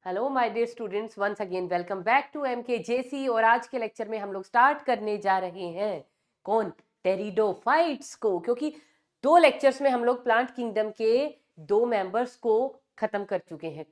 Hello my dear students, once again welcome back to MKJC। और आज के lecture में हम लोग स्टार्ट करने जा रहे हैं टेरिडोफाइट्स को, क्योंकि 2 लेक्चर्स में हम लोग प्लांट किंगडम के 2 मेंबर्स को खत्म कर चुके हैं।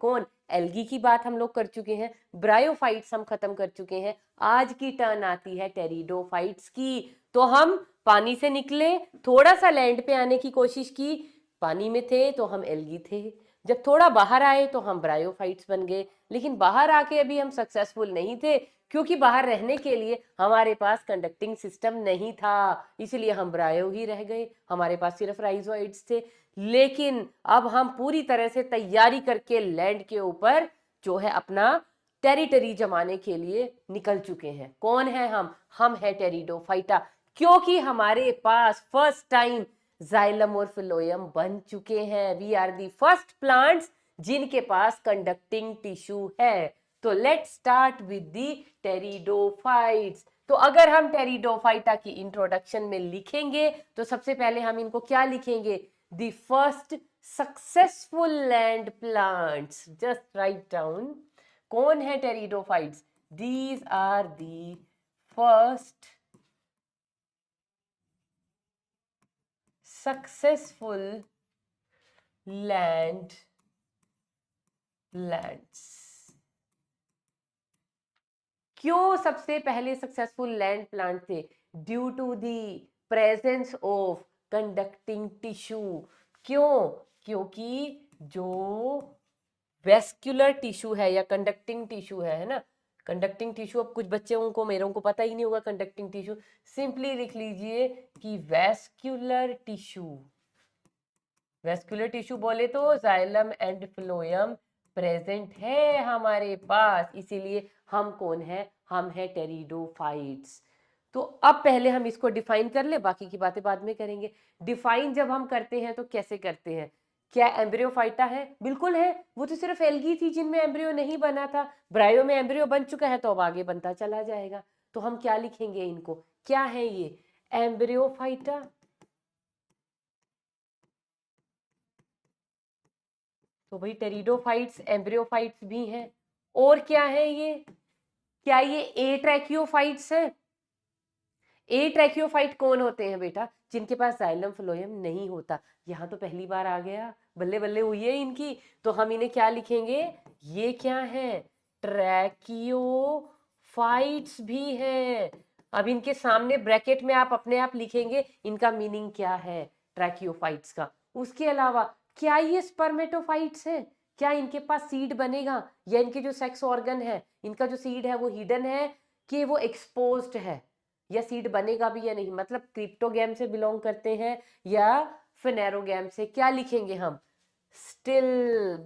एल्गी की बात हम लोग कर चुके हैं, ब्रायोफाइट्स हम खत्म कर चुके हैं। आज की टर्न आती है टेरिडोफाइट्स की। तो हम पानी से निकले, थोड़ा सा लैंड पे आने की कोशिश की, पानी में थे तो हम एल्गी थे, जब थोड़ा बाहर आए तो हम ब्रायोफाइट्स बन गए। लेकिन बाहर आके अभी हम सक्सेसफुल नहीं थे, क्योंकि बाहर रहने के लिए हमारे पास कंडक्टिंग सिस्टम नहीं था, इसलिए हम ब्रायो ही रह गए। हमारे पास सिर्फ राइजोइड्स थे। लेकिन अब हम पूरी तरह से तैयारी करके लैंड के ऊपर जो है अपना टेरिटरी जमाने के लिए निकल चुके हैं। कौन है हम है टेरिडोफाइटा, क्योंकि हमारे पास फर्स्ट टाइम जाइलम और फिलोयम बन चुके हैं। We are the first plants जिनके पास कंडक्टिंग टिश्यू है। तो let's start with the pteridophytes. तो अगर हम टेरिडोफाइटा की इंट्रोडक्शन में लिखेंगे तो सबसे पहले हम इनको क्या लिखेंगे? The first successful land plants. Just write down कौन है pteridophytes. These are the first successful land plants. क्यों सबसे पहले सक्सेसफुल लैंड प्लांट थे? Due to the presence of conducting tissue. क्यों? क्योंकि जो वेस्क्युलर टिश्यू है या कंडक्टिंग टिश्यू है ना, कंडक्टिंग टिश्यू, अब कुछ बच्चों को मेरे को पता ही नहीं होगा कंडक्टिंग टिश्यू, सिंपली लिख लीजिए कि वेस्क्युलर टिश्यू। वेस्कुलर टिश्यू बोले तो जाइलम एंड फ्लोयम प्रेजेंट है हमारे पास, इसीलिए हम कौन है? हम है टेरिडोफाइट्स। तो अब पहले हम इसको डिफाइन कर ले, बाकी की बातें बाद में करेंगे। डिफाइन जब हम करते हैं तो कैसे करते हैं? क्या एम्ब्रियोफाइटा है? बिल्कुल है। वो तो सिर्फ एल्गी थी जिनमें एम्ब्रियो नहीं बना था, ब्रायो में एम्ब्रियो बन चुका है, तो अब आगे बनता चला जाएगा। तो हम क्या लिखेंगे इनको? क्या है ये? एम्ब्रियोफाइटा। तो भाई टेरिडोफाइट्स एम्ब्रियोफाइट्स भी हैं। और क्या है ये? क्या ये ए ट्रैकियोफाइट्स है? ए ट्रैकियोफाइट कौन होते हैं बेटा? जिनके पास जाइलम फ्लोएम नहीं होता। यहाँ तो पहली बार आ गया, बल्ले बल्ले हुई है इनकी। तो हम इन्हें क्या लिखेंगे? ये क्या है? ट्रैकियोफाइट्स भी हैं। अब इनके सामने ब्रैकेट में आप अपने आप लिखेंगे इनका मीनिंग क्या है ट्रैकियोफाइट्स का। उसके अलावा क्या ये स्पर्मेटोफाइट्स है? क्या इनके पास सीड बनेगा, या इनके जो सेक्स ऑर्गन है, इनका जो सीड है वो हिडन है कि वो एक्सपोज्ड है, या सीड बनेगा भी या नहीं? मतलब क्रिप्टोगैम से बिलोंग करते हैं या फेनेरोगैम से? क्या लिखेंगे हम? Still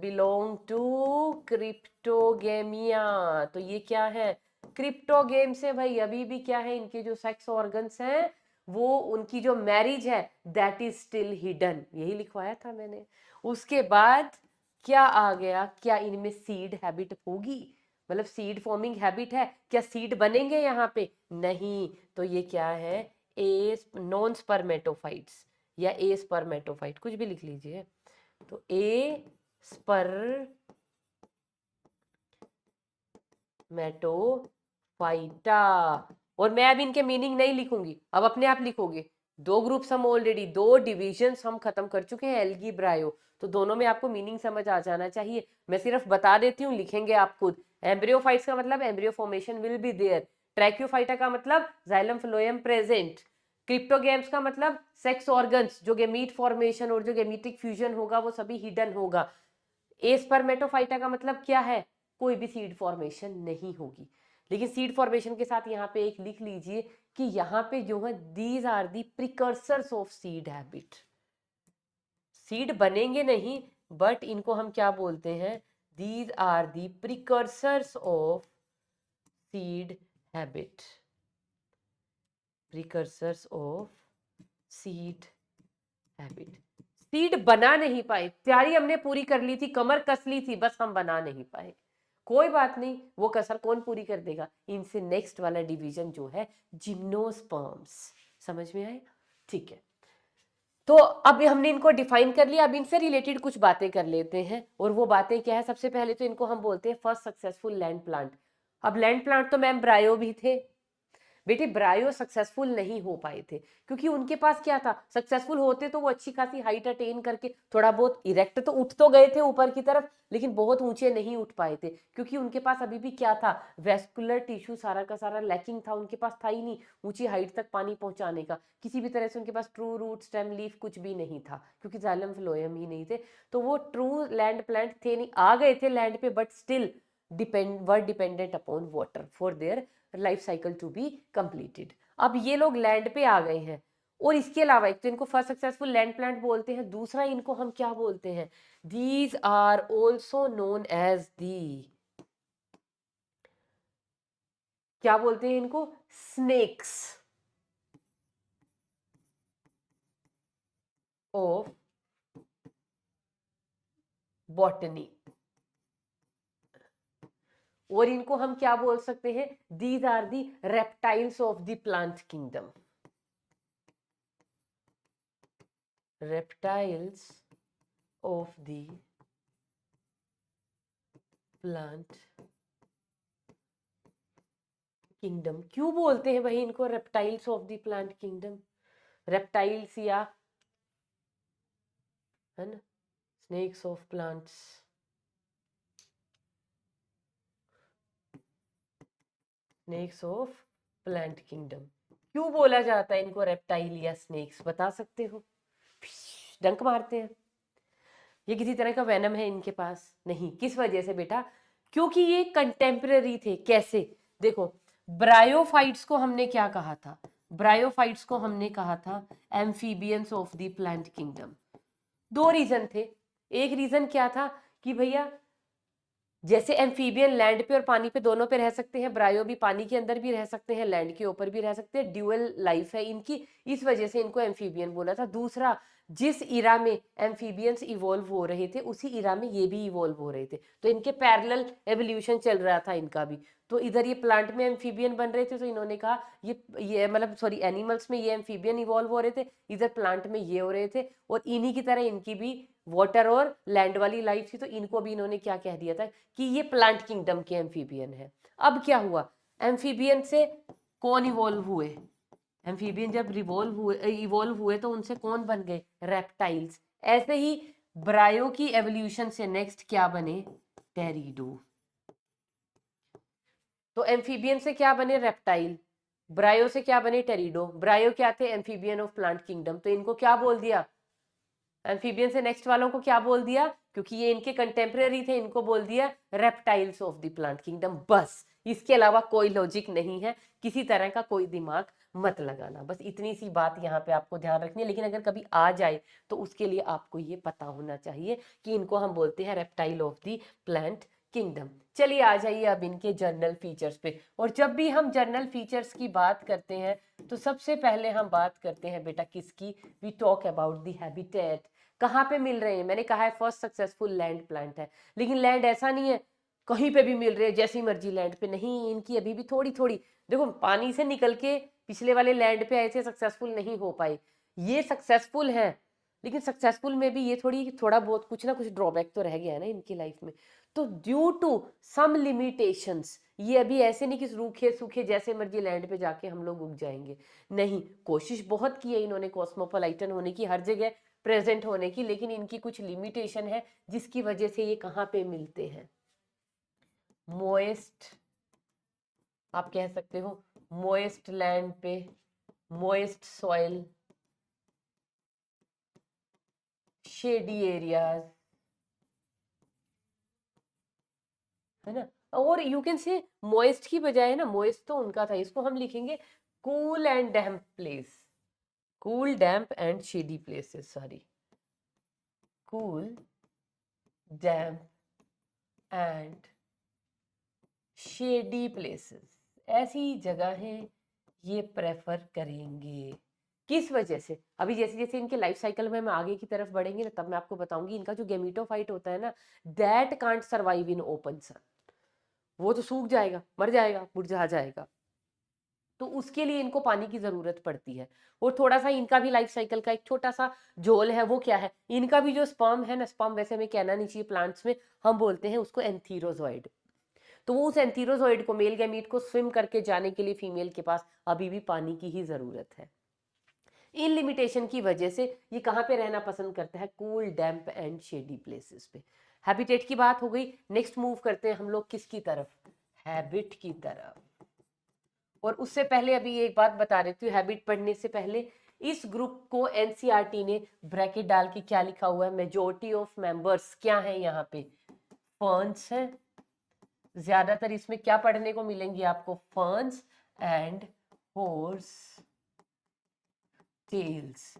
belong to cryptogamia. तो ये क्या है? क्रिप्टोगेम से भाई। अभी भी क्या है? इनके जो सेक्स ऑर्गन्स हैं, वो उनकी जो मैरिज है दैट इज स्टिल हिडन। यही लिखवाया था मैंने। उसके बाद क्या आ गया? क्या इनमें सीड हैबिट होगी? मतलब सीड फॉर्मिंग हैबिट है? क्या सीड बनेंगे यहाँ पे? नहीं। तो ये क्या है? ए नॉन स्पर्मेटोफाइट्स या ए स्पर्मेटोफाइट, कुछ भी लिख लीजिए। तो ए स्पर्मेटोफाइटा। और मैं अब इनके मीनिंग नहीं लिखूंगी, अब अपने आप लिखोगे। 2 ग्रुप्स हम ऑलरेडी, 2 डिविजन्स हम खत्म कर चुके हैं, एल्गी ब्रायो। तो दोनों में आपको मीनिंग समझ आ जाना चाहिए। मैं सिर्फ बता देती हूँ, लिखेंगे आप खुद। एम्ब्रियोफाइट्स का मतलब embryo formation will be there. Tracheophyta का मतलब जाइलम फ्लोएम प्रेजेंट। क्रिप्टोगेम्स का मतलब सेक्स ऑर्गन्स, जो गेमीट फॉर्मेशन और जो गेमीटिक फ्यूजन होगा वो सभी हिडन होगा। ए स्पर्मेटोफाइटा का मतलब क्या है? कोई भी सीड फॉर्मेशन नहीं होगी। लेकिन सीड फॉर्मेशन के साथ यहाँ पे एक लिख लीजिए कि यहाँ पे जो है these are the precursors of seed habit. Seed बनेंगे नहीं, बट इनको हम क्या बोलते हैं? These are the precursors of seed habit. Precursors of seed habit. Seed बना नहीं पाए, तैयारी हमने पूरी कर ली थी, कमर कस ली थी, बस हम बना नहीं पाए। कोई बात नहीं, वो कसर कौन पूरी कर देगा? इनसे नेक्स्ट वाला डिवीजन जो है जिम्नोस्पर्म्स। समझ में आए? ठीक है। तो अब हमने इनको डिफाइन कर लिया, अब इनसे रिलेटेड कुछ बातें कर लेते हैं। और वो बातें क्या है, सबसे पहले तो इनको हम बोलते हैं फर्स्ट सक्सेसफुल लैंड प्लांट। अब लैंड प्लांट तो मैम ब्रायो भी थे बेटे, ब्रायो सक्सेसफुल नहीं हो पाए थे क्योंकि उनके पास क्या था, सक्सेसफुल होते तो वो अच्छी खासी हाइट अटेन करके थोड़ा बहुत इरेक्ट तो उठ तो गए थे ऊपर की तरफ, लेकिन बहुत ऊंचे नहीं उठ पाए थे क्योंकि उनके पास अभी भी क्या था, वेस्कुलर टिश्यू सारा का सारा लैकिंग था, उनके पास था ही नहीं ऊंची हाइट तक पानी पहुंचाने का किसी भी तरह से। उनके पास ट्रू रूट स्टेम लीफ कुछ भी नहीं था क्योंकि जाइलम फ्लोएम ही नहीं थे। तो वो ट्रू लैंड प्लांट थे नहीं, आ गए थे लैंड पे but still dependent upon water for their life cycle to be completed. अब ये लोग लैंड पे आ गए हैं। और इसके अलावा एक तो इनको फर्स्ट सक्सेसफुल लैंड प्लांट बोलते हैं, दूसरा इनको हम क्या बोलते हैं, these are also known as the, क्या बोलते हैं इनको, स्नेक्स ऑफ बॉटनी। और इनको हम क्या बोल सकते हैं, these are the reptiles of the plant kingdom, reptiles of the plant kingdom. क्यों बोलते हैं भाई इनको reptiles of the plant kingdom, reptiles या है ना snakes of plants, snakes of plant kingdom. क्यों बोला जाता है इनको रेप्टाइल या स्नेक्स, बता सकते हो, डंक मारते हैं, ये किसी तरह का वेनम है इनके पास नहीं, किस वजह से बेटा, क्योंकि ये कंटेम्पररी थे। कैसे, देखो ब्रायोफाइट्स को हमने क्या कहा था, ब्रायोफाइट्स को हमने कहा था amphibians of the plant kingdom. दो रीजन थे, एक रीजन क्या था कि भैया जैसे एम्फीबियन लैंड पे और पानी पे दोनों पे रह सकते हैं, ब्रायो भी पानी के अंदर भी रह सकते हैं, लैंड के ऊपर भी रह सकते हैं, ड्यूअल लाइफ है इनकी, इस वजह से इनको एम्फीबियन बोला था। दूसरा, जिस इरा में एम्फीबियंस इवॉल्व हो रहे थे उसी इरा में ये भी इवॉल्व हो रहे थे, तो इनके पैरेलल एवोल्यूशन चल रहा था इनका भी। तो इधर ये प्लांट में एम्फीबियन बन रहे थे तो इन्होंने कहा ये मतलब सॉरी एनिमल्स में ये एम्फीबियन इवॉल्व हो रहे थे, इधर प्लांट में ये हो रहे थे, और इन्हीं की तरह इनकी भी वाटर और लैंड वाली लाइफ थी, तो इनको भी इन्होंने क्या कह दिया था कि ये प्लांट किंगडम के एम्फीबियन है। अब क्या हुआ, एम्फीबियन से कौन इवॉल्व हुए, एम्फीबियन जब इवॉल्व हुए तो उनसे कौन बन गए, रेप्टाइल्स। ऐसे ही ब्रायो की एवोल्यूशन से नेक्स्ट क्या बने, टेरिडो। तो एम्फीबियन से क्या बने, रेप्टाइल, ब्रायो से क्या बने, टेरिडो। ब्रायो क्या थे, एम्फीबियन ऑफ प्लांट किंगडम, तो इनको क्या बोल दिया, एम्फीबियन से नेक्स्ट वालों को क्या बोल दिया, क्योंकि ये इनके कंटेम्पररी थे, इनको बोल दिया reptiles of the plant kingdom. बस इसके अलावा कोई लॉजिक नहीं है, किसी तरह का कोई दिमाग मत लगाना, बस इतनी सी बात यहाँ पे आपको ध्यान रखनी है। लेकिन अगर कभी आ जाए तो उसके लिए आपको ये पता होना चाहिए कि इनको हम बोलते हैं reptile of the plant kingdom. चलिए आ जाइए अब इनके जर्नल फीचर्स पे। और जब भी हम जर्नल फीचर्स की बात करते हैं तो सबसे पहले हम बात करते हैं बेटा किसकी, we talk about the habitat. कहाँ पे मिल रहे हैं, मैंने कहा है फर्स्ट सक्सेसफुल लैंड प्लांट है, लेकिन लैंड ऐसा नहीं है कहीं पे भी मिल रहे हैं जैसी मर्जी लैंड पे, नहीं, इनकी अभी भी थोड़ी थोड़ी, देखो पानी से निकल के पिछले वाले लैंड पे ऐसे सक्सेसफुल नहीं हो पाए, ये सक्सेसफुल है, लेकिन सक्सेसफुल में भी ये थोड़ा बहुत कुछ ना कुछ ड्रॉबैक तो रह गया है ना इनकी लाइफ में। तो ड्यू टू सम लिमिटेशंस ये अभी ऐसे नहीं कि रूखे सूखे जैसे मर्जी लैंड पे जाके हम लोग उग जाएंगे, नहीं, कोशिश बहुत की है इन्होंने कॉस्मोपोलाइटन होने की, हर जगह प्रेजेंट होने की, लेकिन इनकी कुछ लिमिटेशन है जिसकी वजह से ये कहाँ पे मिलते हैं, मोएस्ट, आप कह सकते हो मोएस्ट लैंड पे, मोएस्ट सॉइल, शेडी एरियाज, है ना। और यू कैन से मोइस्ट की बजाय ना, मोइस्ट तो उनका था, इसको हम लिखेंगे cool and damp place, cool damp and shady places, sorry, cool damp and shady places, ऐसी जगहें ये प्रेफर करेंगे। किस वजह से, अभी जैसे जैसे इनके लाइफ साइकिल में हम आगे की तरफ बढ़ेंगे ना तब मैं आपको बताऊंगी, इनका जो गेमिटोफाइट होता है ना, that can't survive in open sun, वो तो सूख जाएगा, मर जाएगा, मुरझा जाएगा। तो उसके लिए इनको पानी की जरूरत पड़ती है। और थोड़ा सा इनका भी लाइफ साइकिल का एक छोटा सा झोल है, वो क्या है, इनका भी जो स्पर्म है ना, स्पर्म वैसे हमें कहना नहीं चाहिए प्लांट्स में, हम बोलते हैं उसको एंथीरोजॉइड। तो वो उस एंथीरोजॉइड को, मेल गैमीट को स्विम करके जाने के लिए फीमेल के पास अभी भी पानी की ही जरूरत है। इन लिमिटेशन की वजह से ये कहाँ पे रहना पसंद करता है, cool damp and shady places पे। हैबिटेट की बात हो गई, नेक्स्ट मूव करते हैं हम लोग किसकी तरफ, हैबिट की तरफ। और उससे पहले अभी एक बात बता देती हूँ, हैबिट पढ़ने से पहले इस ग्रुप को एनसीईआरटी ने ब्रैकेट डाल के क्या लिखा हुआ है, मेजोरिटी ऑफ मेंबर्स क्या है यहाँ पे, फर्न्स है। ज्यादातर इसमें क्या पढ़ने को मिलेंगी आपको, ferns and horse tails.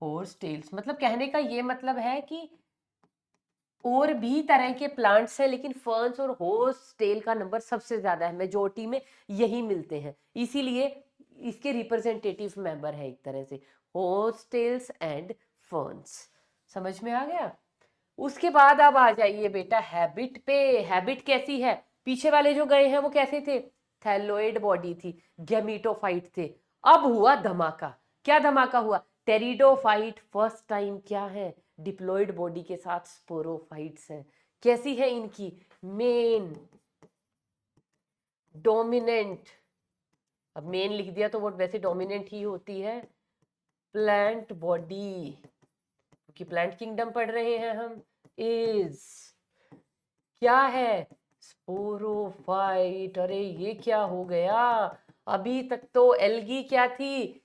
Horse tails मतलब कहने का ये मतलब है कि और भी तरह के प्लांट्स हैं, लेकिन फर्न्स और होर्स टेल का नंबर सबसे ज्यादा है, मेजोरिटी में यही मिलते हैं, इसीलिए इसके रिप्रेजेंटेटिव मेंबर है एक तरह से, होर्स टेल्स एंड फर्न्स। समझ में आ गया। उसके बाद अब आ जाइए बेटा हैबिट पे। हैबिट कैसी है, पीछे वाले जो गए हैं वो कैसे थे, थैलोइड बॉडी थी, गैमीटोफाइट थे। अब हुआ धमाका, क्या धमाका हुआ, टेरिडोफाइट फर्स्ट टाइम क्या है, डिप्लॉयड बॉडी के साथ स्पोरोफाइट्स हैं। कैसी है इनकी, मेन डोमिनेंट, अब मेन लिख दिया तो वो वैसे डोमिनेंट ही होती है, प्लांट बॉडी, क्योंकि प्लांट किंगडम पढ़ रहे हैं हम, इज क्या है, स्पोरोफाइट। अरे ये क्या हो गया, अभी तक तो एल्गी क्या थी,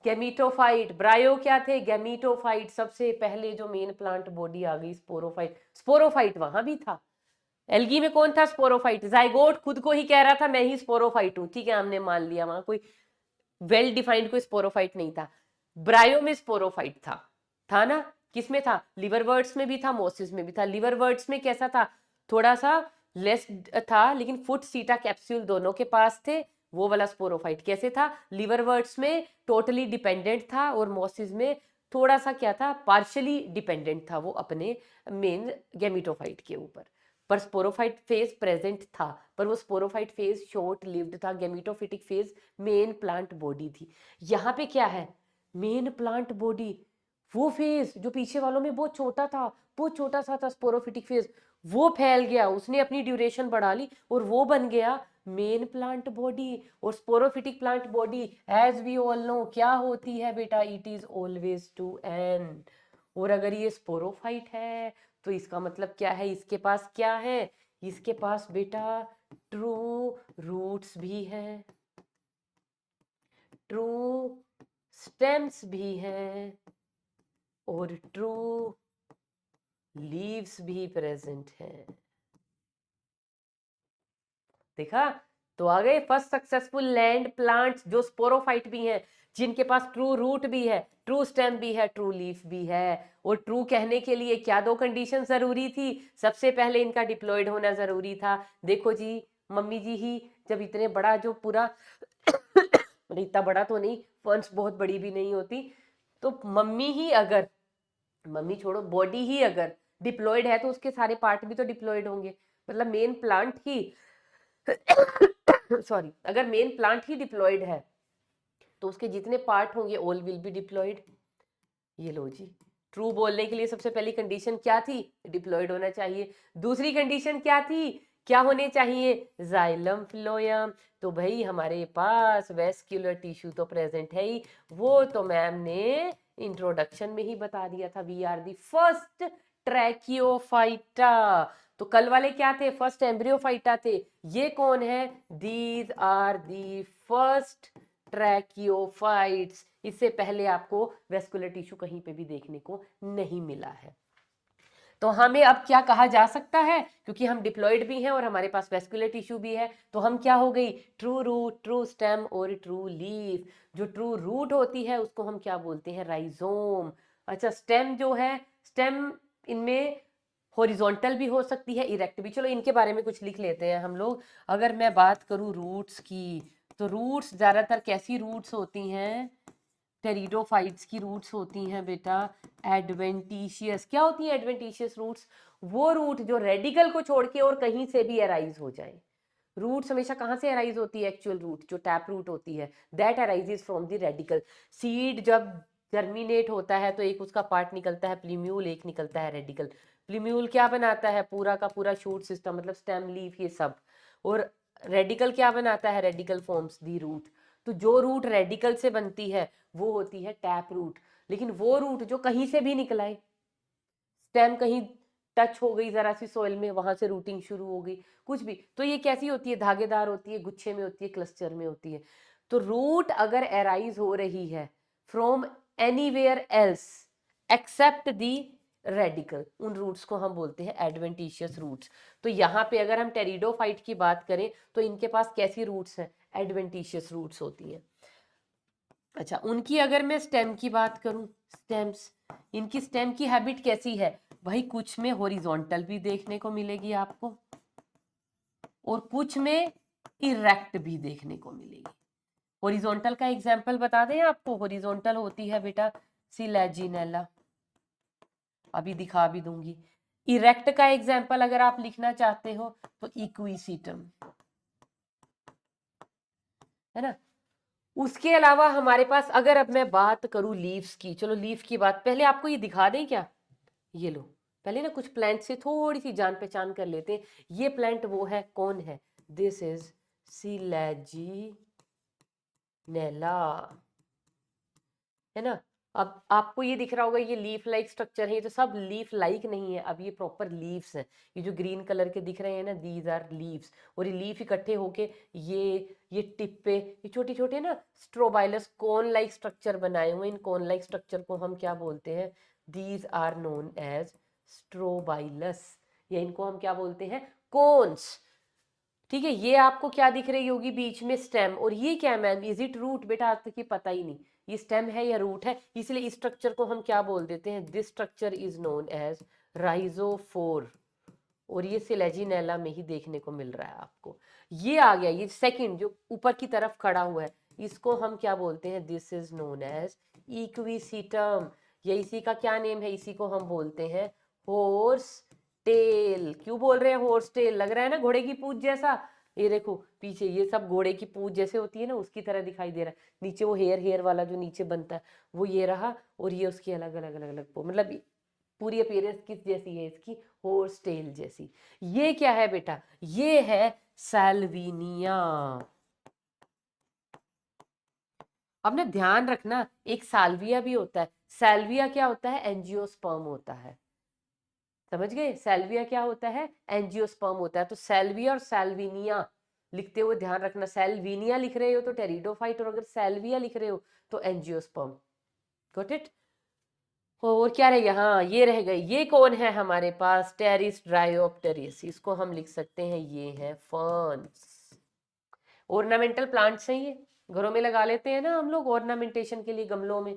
गैमीटोफाइट, ब्रायो क्या थे, गैमीटोफाइट। सबसे पहले जो मेन प्लांट बॉडी आ गई स्पोरोफाइट। स्पोरोफाइट वहां भी था, एल्गी में कौन था, स्पोरोफाइट। जाइगोट खुद को ही कह रहा था मैं ही स्पोरोफाइट हूं, ठीक है हमने मान लिया, वहां कोई वेल डिफाइंड कोई स्पोरोफाइट नहीं था। ब्रायो में स्पोरोफाइट था ना, किसमें था, लिवरवर्ट्स में भी था, मोसिस में भी था। लिवरवर्ट्स में कैसा था, थोड़ा सा लेस था, लेकिन फुट सीटा कैप्सूल दोनों के पास थे, वो वाला स्पोरोफाइट कैसे था, लिवरवर्ट्स में टोटली डिपेंडेंट था, और मोसिस में थोड़ा सा क्या था, पार्शली डिपेंडेंट था वो अपने मेन गैमीटोफाइट के ऊपर। पर स्पोरोफाइट फेज प्रेजेंट था, पर वो स्पोरोफाइट फेज शॉर्ट लिव्ड था, गैमीटोफिटिक फेज मेन प्लांट बॉडी थी। यहाँ पे क्या है, मेन प्लांट बॉडी, वो फेज जो पीछे वालों में बहुत छोटा था, बहुत छोटा सा था स्पोरोफिटिक फेज, वो फैल गया, उसने अपनी ड्यूरेशन बढ़ा ली और वो बन गया मेन प्लांट बॉडी। और sporophytic plant body as we all know क्या होती है बेटा, it is always two n. और अगर ये स्पोरोफाइट है तो इसका मतलब क्या है, इसके पास क्या है, इसके पास बेटा ट्रू रूट्स भी है, ट्रू स्टेम्स भी हैं, और ट्रू लीव्स भी प्रेजेंट हैं। देखा, तो आ गए फर्स्ट सक्सेसफुल लैंड प्लांट्स जो स्पोरोफाइट भी हैं, जिनके पास ट्रू रूट भी है, ट्रू स्टेम भी है, ट्रू लीफ भी है। और ट्रू कहने के लिए क्या दो कंडीशन जरूरी थी, सबसे पहले इनका डिप्लॉयड होना जरूरी था। देखो जी, मम्मी जी ही जब इतने बड़ा जो पूरा इतना बड़ा तो नहीं, फंड्स बहुत बड़ी भी नहीं होती, तो मम्मी ही अगर, मम्मी छोड़ो, बॉडी ही अगर डिप्लॉयड है तो उसके सारे पार्ट भी तो डिप्लॉयड होंगे। मतलब मेन प्लांट ही सॉरी, अगर मेन प्लांट ही डिप्लॉयड है तो उसके जितने पार्ट होंगे ऑल विल बी डिप्लॉयड। ये लो जी, ट्रू बोलने के लिए सबसे पहली कंडीशन क्या थी, डिप्लॉयड होना चाहिए। दूसरी कंडीशन क्या थी, क्या होने चाहिए, जाइलम फ्लोयम। तो भाई हमारे पास वेस्क्यूलर टिश्यू तो प्रेजेंट है ही, वो तो मैम ने इंट्रोडक्शन में ही बता दिया था, वी आर दी फर्स्ट ट्रैकियोफाइटा। तो कल वाले क्या थे, फर्स्ट एम्ब्रियोफाइटा थे, ये कौन है, दीज आर दी फर्स्ट ट्रैकियोफाइट्स। इससे पहले आपको वेस्कुलर टिश्यू कहीं पे भी देखने को नहीं मिला है। तो हमें अब क्या कहा जा सकता है, क्योंकि हम डिप्लॉयड भी हैं और हमारे पास वेस्कुलर टिश्यू भी है, तो हम क्या हो गई, ट्रू रूट, ट्रू स्टेम और ट्रू लीफ। जो ट्रू रूट होती है उसको हम क्या बोलते हैं, राइजोम। अच्छा, स्टेम जो है, स्टेम इनमें हॉरिजॉन्टल भी हो सकती है, इरेक्ट भी। चलो इनके बारे में कुछ लिख लेते हैं हम लोग। अगर मैं बात करूं रूट्स की, तो रूट्स ज्यादातर कैसी रूट्स होती हैं, टेरिडोफाइट्स की रूट्स होती हैं बेटा एडवेंटिशियस। क्या होती है एडवेंटिशियस रूट्स, वो रूट जो रेडिकल को छोड़ के और कहीं से भी अराइज हो जाए, रूट्स हमेशा कहाँ से अराइज होती है? एक्चुअल रूट जो टैप रूट होती है, that arises from the radical. Seed जब जर्मिनेट होता है तो एक उसका पार्ट निकलता है प्लीम्यूल, एक निकलता है रेडिकल। प्लीम्यूल क्या बनाता है? पूरा का पूरा शूट सिस्टम, मतलब स्टेम, लीफ, ये सब। और रेडिकल क्या बनाता है? Radical forms the root. तो जो रूट रेडिकल से बनती है वो होती है टैप रूट। लेकिन वो रूट जो कहीं से भी निकला है, स्टेम कहीं टच हो गई जरा सी सॉइल में, वहां से रूटिंग शुरू हो गई, कुछ भी, तो ये कैसी होती है? धागेदार होती है, गुच्छे में होती है, क्लस्टर में होती है। तो रूट अगर एराइज हो रही है from anywhere else except the radical, उन रूट्स को हम बोलते हैं एडवेंटिशियस रूट्स। तो यहाँ पे अगर हम टेरिडोफाइट की बात करें तो इनके पास कैसी रूट्स हैं? एडवेंटिशियस रूट्स होती हैं। अच्छा, उनकी अगर मैं स्टेम की बात करूं, स्टेम्स, इनकी स्टेम की हैबिट कैसी है भाई? कुछ में हॉरिजॉन्टल भी देखने को मिलेगी आपको और कुछ में इरेक्ट भी देखने को मिलेगी। हॉरिजॉन्टल का एग्जांपल बता दें आपको? हॉरिजॉन्टल होती है बेटा सिलेजिनेला, अभी दिखा भी दूंगी। इरेक्ट का एग्जांपल अगर आप लिखना चाहते हो तो इक्विसीटम, है ना। उसके अलावा हमारे पास, अगर अब मैं बात करूं लीव्स की, चलो लीफ की बात पहले आपको ये दिखा दें क्या? ये लो, पहले ना कुछ प्लांट से थोड़ी सी जान पहचान कर लेते हैं। ये प्लांट वो है, कौन है? दिस इज सिलेजिनेला, है ना। अब आपको ये दिख रहा होगा ये लीफ लाइक स्ट्रक्चर है, ये तो सब लीफ लाइक नहीं है, अब ये प्रॉपर लीव्स हैं। ये जो ग्रीन कलर के दिख रहे हैं ना, दीज आर लीव्स। और ये लीफ इकट्ठे होके ये टिप पे ये छोटे छोटे ना स्ट्रोबाइलस कोन लाइक स्ट्रक्चर बनाए हुए। इन कोन लाइक स्ट्रक्चर को हम क्या बोलते हैं? दीज आर नोन एज स्ट्रोबाइलस, या इनको हम क्या बोलते हैं? कोन्स। ठीक है, ये आपको क्या दिख रही होगी बीच में? स्टेम। और ये क्या मैम? Is it root? बेटा आज तक ये पता ही नहीं ये स्टेम है या रूट है, इसलिए इस स्ट्रक्चर को हम क्या बोल देते हैं? This structure is known as rhizophore. और ये सिलेजिनेला में ही देखने को मिल रहा है आपको। ये आ गया, ये सेकंड जो ऊपर की तरफ खड़ा हुआ है, इसको हम क्या बोलते हैं? This is known as equisetum. ये इसी का क्या नेम है? इसी को हम बोलते हैं हॉर्स टेल। क्यों बोल रहे हैं हॉर्स टेल? लग रहा है ना घोड़े की पूंछ जैसा। ये देखो पीछे ये सब घोड़े की पूंछ जैसे होती है ना, उसकी तरह दिखाई दे रहा है। नीचे वो हेयर हेयर वाला जो नीचे बनता है वो ये रहा, और ये उसकी अलग अलग अलग अलग मतलब पूरी अपीयरेंस किस जैसी है इसकी? हॉर्स टेल जैसी। ये क्या है बेटा? ये है सैल्विनिया। अब ना ध्यान रखना, एक साल्विया भी होता है। सैल्विया क्या होता है? एंजियोस्पर्म होता है। समझ गए? सैल्विया क्या होता है? एंजियोस्पर्म होता है। तो सैल्विया और सैल्विनिया लिखते हुए ध्यान रखना, सैल्विनिया लिख रहे हो तो टेरिडोफाइट, और अगर सैल्विया लिख रहे हो तो एंजियोस्पर्म। Got it? और क्या रह गया? हाँ, ये रह गई। ये कौन है हमारे पास? Terrace Dryopteris. इसको हम लिख सकते हैं, ये है फर्न्स। ऑर्नामेंटल प्लांट्स हैं ये, घरों में लगा लेते हैं ना हम लोग ऑर्नामेंटेशन के लिए गमलों में।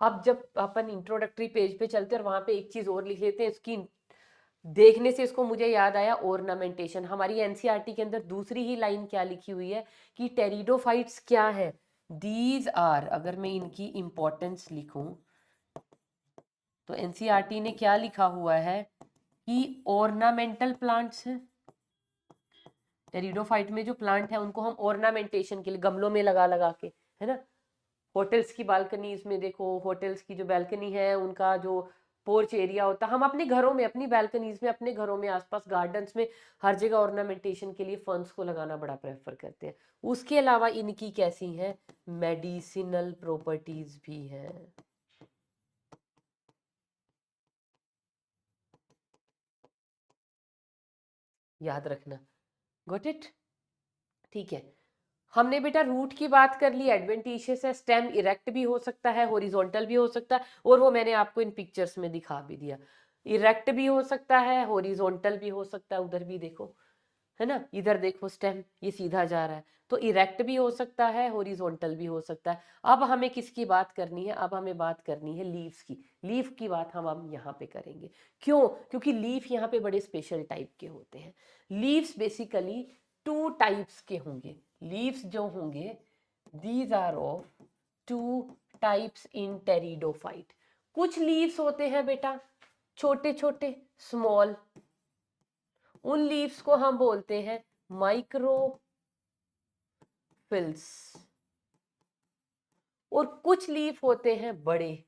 अब जब अपन इंट्रोडक्टरी पेज पे चलते हैं और वहां पे एक चीज और लिख लेते हैं, इसकी देखने से इसको मुझे याद आया ऑर्नामेंटेशन। हमारी एनसीईआरटी के अंदर दूसरी ही लाइन क्या लिखी हुई है कि टेरिडोफाइट्स क्या है? दीज आर, अगर मैं इनकी इंपॉर्टेंस लिखूं तो एनसीईआरटी ने क्या लिखा हुआ है कि ऑर्नामेंटल प्लांट्स हैं। टेरिडोफाइट में जो प्लांट है उनको हम ऑर्नामेंटेशन के लिए गमलों में लगा लगा के, है ना। होटल्स की बालकनीज में देखो, होटल्स की जो बालकनी है उनका जो पोर्च एरिया होता है, हम अपने घरों में, अपनी बालकनीज में, अपने घरों में, आसपास गार्डन्स में, हर जगह ऑर्नामेंटेशन के लिए फर्न्स को लगाना बड़ा प्रेफर करते हैं। उसके अलावा इनकी कैसी है? मेडिसिनल प्रॉपर्टीज भी हैं, याद रखना। Got it? ठीक है, हमने बेटा रूट की बात कर ली, एडवेंटिशियस है। स्टेम इरेक्ट भी हो सकता है, हॉरिजॉन्टल भी हो सकता है, और वो मैंने आपको इन पिक्चर्स में दिखा भी दिया। इरेक्ट भी हो सकता है, हॉरिजॉन्टल भी हो सकता है। उधर भी देखो, है ना, इधर देखो स्टेम ये सीधा जा रहा है, तो इरेक्ट भी हो सकता है, हॉरिजॉन्टल भी हो सकता है। अब हमें किसकी बात करनी है? अब हमें बात करनी है लीव्स की। लीफ की बात हम अब यहाँ पे करेंगे। क्यों? क्योंकि लीफ यहाँ पे बड़े स्पेशल टाइप के होते हैं। लीव्स बेसिकली टू टाइप्स के होंगे। लीव्स जो होंगे, these are of two types in pteridophyte. कुछ लीव्स होते हैं बेटा छोटे छोटे, स्मॉल, उन लीव्स को हम बोलते हैं माइक्रोफिल्स। और कुछ लीफ होते हैं बड़े,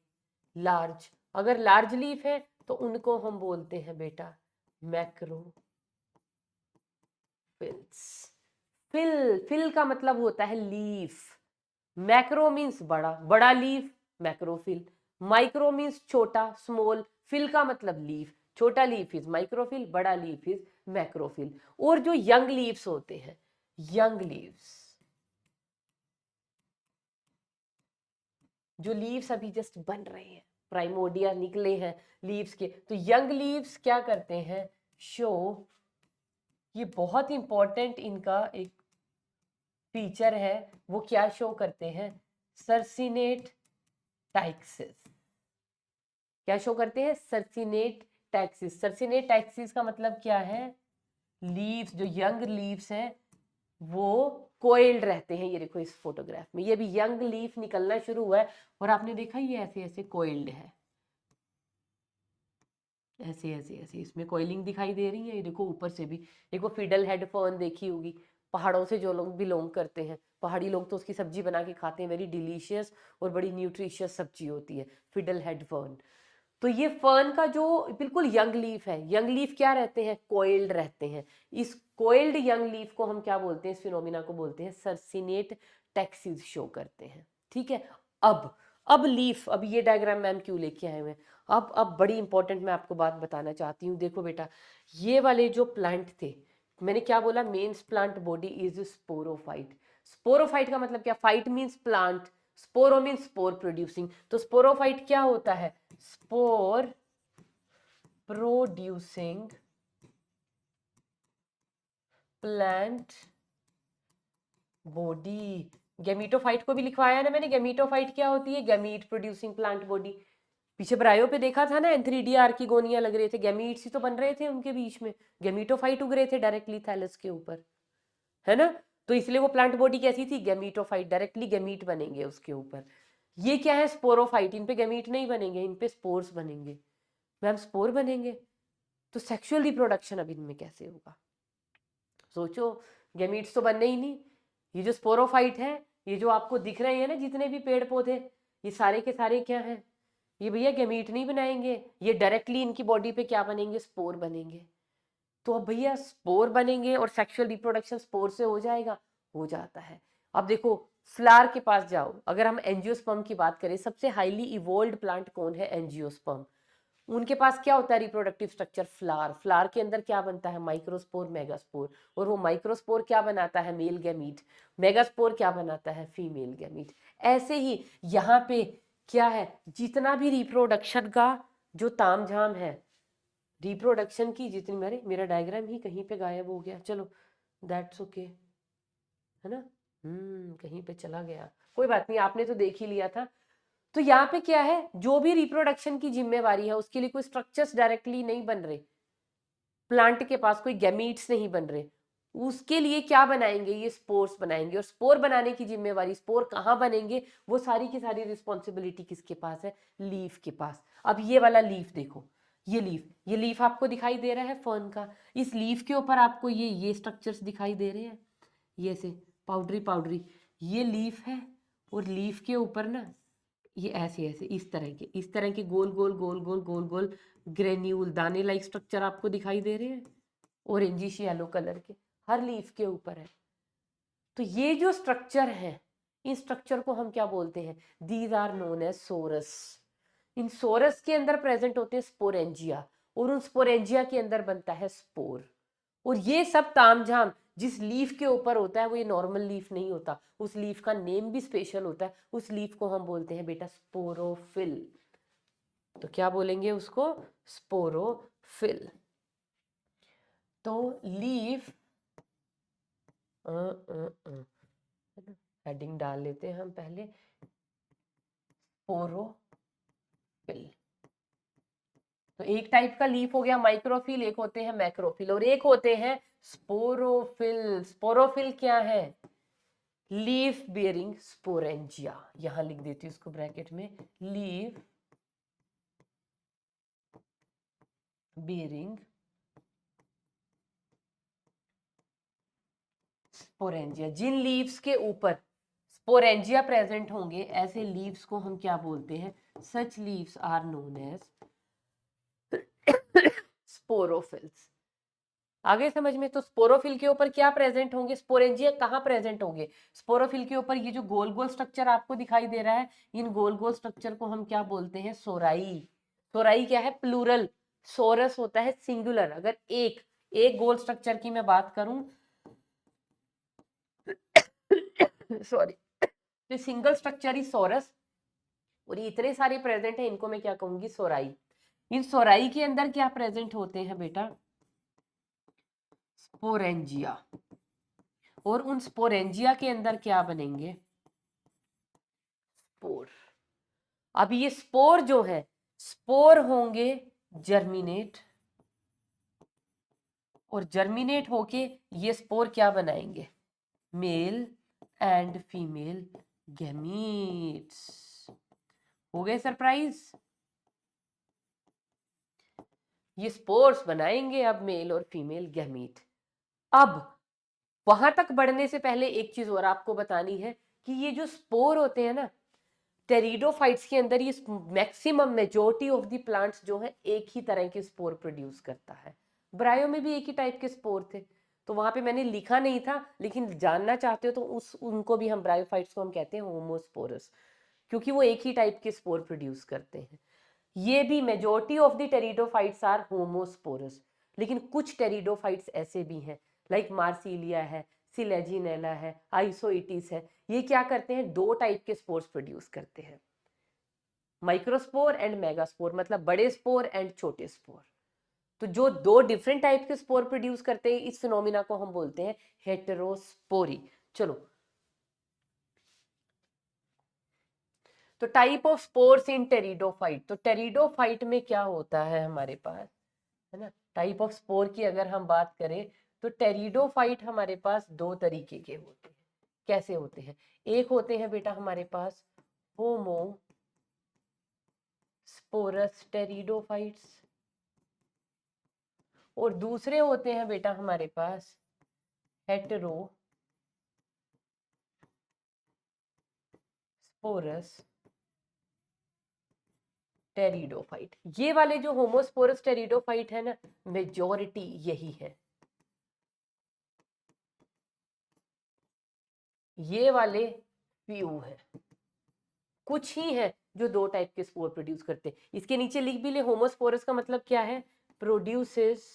लार्ज। अगर लार्ज लीफ है तो उनको हम बोलते हैं बेटा मैक्रोफिल्स। फिल का मतलब होता है लीफ। मैक्रो मीन्स बड़ा, बड़ा लीफ मैक्रोफिल। माइक्रो मीन्स छोटा, स्मॉल। फिल का मतलब लीफ, छोटा लीफ इज माइक्रोफिल, बड़ा लीफ इज मैक्रोफिल। और जो यंग लीव्स होते हैं, यंग लीव्स, जो लीव्स अभी जस्ट बन रहे हैं, प्राइमोडिया निकले हैं लीव्स के, तो यंग लीव्स क्या करते हैं, शो, ये बहुत इंपॉर्टेंट इनका एक फीचर है, वो क्या शो करते हैं, सर्सिनेट टैक्सिस। क्या शो करते हैं, सर्सिनेट टैक्सिस। सर्सिनेट टैक्सिस का मतलब क्या है, लीव्स, जो यंग लीव्स हैं वो कोइल्ड रहते हैं। ये देखो इस फोटोग्राफ में, ये भी यंग लीफ निकलना शुरू हुआ है और आपने देखा ये ऐसे ऐसे कोइल्ड है, ऐसे ऐसे ऐसे इसमें कोइलिंग दिखाई दे रही है। ये देखो ऊपर से भी, देखो फिडल हेड फर्न देखी होगी, पहाड़ों से जो लोग बिलोंग करते हैं, पहाड़ी लोग तो उसकी सब्जी बना के खाते हैं, वेरी डिलीशियस और बड़ी न्यूट्रिशियस सब्जी होती है फिडल हेड फर्न। तो ये फर्न का जो बिल्कुल यंग लीफ है, यंग लीफ क्या रहते हैं, कोइल्ड रहते हैं। इस कोइल्ड यंग लीफ को हम क्या बोलते हैं, इस फिनोमिना को बोलते हैं सर्सिनेट टैक्सिस शो करते हैं। ठीक है। अब लीफ, अब ये डायग्राम मैम क्यों लेके आए हुए हैं, अब बड़ी इंपॉर्टेंट मैं आपको बात बताना चाहती हूँ। देखो बेटा, ये वाले जो प्लांट थे, मैंने क्या बोला, mains plant body is sporophyte. Sporophyte का मतलब क्या, phyte means plant, sporo means spore producing. तो स्पोरोफाइट क्या होता है, spore producing plant body. Gametophyte को भी लिखवाया ना मैंने, गैमीटोफाइट क्या होती है, गैमीट प्रोड्यूसिंग प्लांट बॉडी। पीछे ब्रायो पे देखा था ना, एंथ्रीडिया की गोनियां लग रहे थे, गैमीट्स ही तो बन रहे थे उनके बीच में, गैमीटोफाइट उग रहे थे डायरेक्टली थैलस के ऊपर, है ना। तो इसलिए वो प्लांट बॉडी कैसी थी, गैमीटोफाइट, डायरेक्टली गैमीट बनेंगे उसके ऊपर। ये क्या है, स्पोरोफाइट, इन पे गैमीट नहीं बनेंगे, इन पे स्पोर्स बनेंगे। मैम स्पोर बनेंगे तो सेक्सुअल रिप्रोडक्शन अब इनमें कैसे होगा, सोचो, गैमीट्स तो बनने ही नहीं। ये जो स्पोरोफाइट है, ये जो आपको दिख रहे हैं ना जितने भी पेड़ पौधे, ये सारे के सारे क्या हैं, ये भैया गैमीट नहीं बनाएंगे, ये डायरेक्टली इनकी बॉडी पे क्या बनेंगे, स्पोर बनेंगे। तो अब भैया स्पोर बनेंगे और सेक्सुअल रिप्रोडक्शन स्पोर से हो जाएगा, हो जाता है। अब देखो फ्लावर के पास जाओ, अगर हम एंजियोस्पर्म की बात करें, सबसे हाईली इवोल्व्ड प्लांट कौन है, एंजियोस्पर्म। उनके पास क्या होता है रिप्रोडक्टिव स्ट्रक्चर, फ्लावर। फ्लावर के अंदर क्या बनता है, माइक्रोस्पोर, मेगास्पोर। और वो माइक्रोस्पोर क्या बनाता है, मेल गैमीट। मेगास्पोर क्या बनाता है, फीमेल गैमीट। ऐसे ही यहाँ पे क्या है, जितना भी रिप्रोडक्शन का जो तामझाम है, रिप्रोडक्शन की जितनी, मेरा डायग्राम ही कहीं पे गायब हो गया, चलो दैट्स ओके, है ना, कहीं पे चला गया, कोई बात नहीं, आपने तो देख ही लिया था। तो यहाँ पे क्या है, जो भी रिप्रोडक्शन की जिम्मेवारी है उसके लिए कोई स्ट्रक्चर्स डायरेक्टली नहीं बन रहे, प्लांट के पास कोई गैमीट्स नहीं बन रहे, उसके लिए क्या बनाएंगे, ये स्पोर्स बनाएंगे। और स्पोर बनाने की जिम्मेवारी, स्पोर कहाँ बनेंगे, वो सारी की सारी रिस्पॉन्सिबिलिटी किसके पास है, लीफ के पास। अब ये वाला लीफ देखो, ये लीफ आपको दिखाई दे रहा है फर्न का, इस लीफ के ऊपर आपको ये स्ट्रक्चर्स दिखाई दे रहे हैं, ये से पाउडरी पाउडरी, ये लीफ है। और लीफ के ऊपर ना ये ऐसे ऐसे इस तरह के गोल गोल गोल गोल गोल गोल ग्रेन्यूल दाने लाइक स्ट्रक्चर आपको दिखाई दे रहे हैं, ऑरेंजिश येलो कलर के, हर लीफ के ऊपर है। तो ये जो स्ट्रक्चर है, इन स्ट्रक्चर को हम क्या बोलते हैं, these are known as sorus. In sorus के अंदर प्रेजेंट होते हैं स्पोरेंजिया, और उन स्पोरेंजिया के अंदर बनता है स्पोर। और ये सब तामझाम जिस लीफ के ऊपर होता है वो ये नॉर्मल लीफ नहीं होता, उस लीफ का नेम भी स्पेशल होता है, उस लीफ को हम बोलते हैं बेटा स्पोरोफिल। तो क्या बोलेंगे उसको, स्पोरोफिल। तो लीफ, हेडिंग डाल लेते हैं हम पहले, स्पोरोफिल। तो एक टाइप का लीफ हो गया माइक्रोफिल, एक होते हैं मैक्रोफिल, और एक होते हैं स्पोरोफिल। स्पोरोफिल क्या है, लीफ बेयरिंग स्पोरेंजिया, यहां लिख देती हूँ इसको ब्रैकेट में, लीफ बेयरिंग स्पोरेंजिया, जिन लीव्स के ऊपर स्पोरेंजिया प्रेजेंट होंगे ऐसे लीव्स को हम क्या बोलते हैं, such leaves are known as sporophylls. आगे समझ में, तो स्पोरोफिल के ऊपर क्या प्रेजेंट होंगे, स्पोरेंजिया कहाँ प्रेजेंट होंगे, स्पोरोफिल के ऊपर ये जो गोल गोल स्ट्रक्चर आपको दिखाई दे रहा है, इन गोल गोल स्ट्रक्चर को हम क्या बोलते हैं, सोराई। सोराई क्या है, प्लूरल, सोरस होता है सिंगुलर। अगर एक एक गोल स्ट्रक्चर की मैं बात करूं सॉरी, तो सिंगल स्ट्रक्चर ही सोरस, और ये इतने सारे प्रेजेंट है, इनको मैं क्या कहूंगी, सोराई। इन सोराई के अंदर क्या प्रेजेंट होते हैं बेटा, स्पोरेंजिया, और उन स्पोरेंजिया के अंदर क्या बनेंगे, स्पोर। अब ये स्पोर जो है, स्पोर होंगे जर्मिनेट, और जर्मिनेट होके ये स्पोर क्या बनाएंगे, मेल एंड फीमेल गैमीट्स। हो गए सरप्राइज, ये स्पोर्स बनाएंगे अब मेल और फीमेल गैमीट। अब वहां तक बढ़ने से पहले एक चीज और आपको बतानी है कि ये जो स्पोर होते हैं ना, टेरिडोफाइट्स के अंदर ये maximum majority of the plants जो है एक ही तरह के स्पोर प्रोड्यूस करता है। ब्रायो में भी एक ही टाइप के स्पोर थे, तो वहां पे मैंने लिखा नहीं था, लेकिन जानना चाहते हो तो उस उनको भी हम ब्रायोफाइट्स को हम कहते हैं होमोस्पोरस, क्योंकि वो एक ही टाइप के स्पोर प्रोड्यूस करते हैं। ये भी majority of the pteridophytes are homosporous, लेकिन कुछ टेरिडोफाइट्स ऐसे भी हैं, लाइक मार्सिलिया है, सिलेजिनेला है, आइसोइटिस है, ये क्या करते हैं, दो टाइप के स्पोर्स प्रोड्यूस करते हैं, माइक्रोस्पोर एंड मेगास्पोर, मतलब बड़े स्पोर एंड छोटे स्पोर। तो जो दो डिफरेंट टाइप के स्पोर प्रोड्यूस करते हैं, इस फिनोमिना को हम बोलते हैं हेटेरोस्पोरी। चलो, तो type of spores in pteridophyte, तो टेरिडोफाइट में क्या होता है हमारे पास, है ना, टाइप ऑफ स्पोर की अगर हम बात करें तो टेरिडोफाइट हमारे पास दो तरीके के होते हैं। कैसे होते हैं, एक होते हैं बेटा हमारे पास होमो स्पोरस टेरिडोफाइट्स, और दूसरे होते हैं बेटा हमारे पास हेटेरो स्पोरस टेरिडोफाइट। ये वाले जो होमोस्पोरस टेरिडोफाइट है ना, मेजॉरिटी यही है, ये वाले फ्यू है, कुछ ही है जो दो टाइप के स्पोर प्रोड्यूस करते हैं। इसके नीचे लिख भी ले, होमोस्पोरस का मतलब क्या है, produces